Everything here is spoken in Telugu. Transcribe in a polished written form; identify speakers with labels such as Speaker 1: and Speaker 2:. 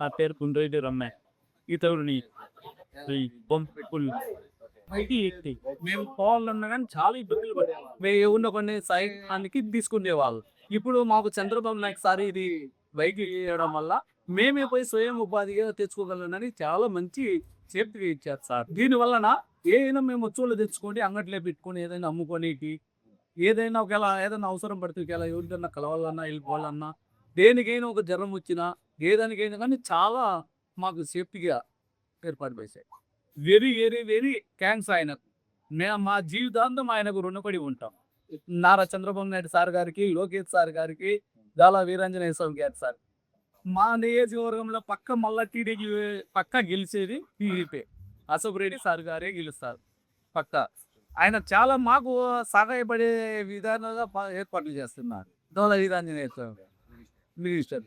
Speaker 1: నా పేరు కుండ్రెడ్డి రమ్య. ఇతరుని ఈ బొంపులు పైకి ఎక్కి మేము పోవాలన్నా గానీ చాలా ఇబ్బందులు పడేవాళ్ళం. మేము ఏవున్న కొన్ని సహాయానికి తీసుకునేవాళ్ళు. ఇప్పుడు మాకు చంద్రబాబు నాయుడు సార్ ఇది బైక్ ఇయ్యడం వల్ల మేమే పోయి స్వయం ఉపాధిగా తెచ్చుకోగలనని చాలా మంచి సేఫ్టీగా ఇచ్చారు సార్. దీని వలన ఏదైనా మేము వచ్చోళ్ళు తెచ్చుకొని అంగట్లో పెట్టుకొని ఏదైనా అమ్ముకొనేకి, ఏదైనా ఒకవేళ ఏదైనా అవసరం పడితే ఒకవేళ ఎవరికన్నా కలవాలన్నా, వెళ్ళిపోవాలన్నా, దేనికైనా ఒక జ్వరం వచ్చినా, ఏ దానికైనా కానీ చాలా మాకు సేఫ్టీగా ఏర్పాటు చేశాయి. వెరీ, వెరీ, వెరీ థాంక్స్ ఆయనకు. మేము మా జీవితాంతం ఆయనకు రుణపడి ఉంటాం. నారా చంద్రబాబు నాయుడు సార్ గారికి, లోకేష్ సార్ గారికి, జాలా వీరాంజనేయ స్వామి గారి సార్. మా నియోజకవర్గంలో మళ్ళా టీడీపీ పక్కా గెలిచేది టీడీపీ. అశోక్ రెడ్డి సార్ గారే గెలుస్తారు పక్కా. ఆయన చాలా మాకు సహాయపడే విధానంగా ఏర్పాట్లు చేస్తున్నారు. దోల వీరాంజనేయ స్వామి మినిస్టర్.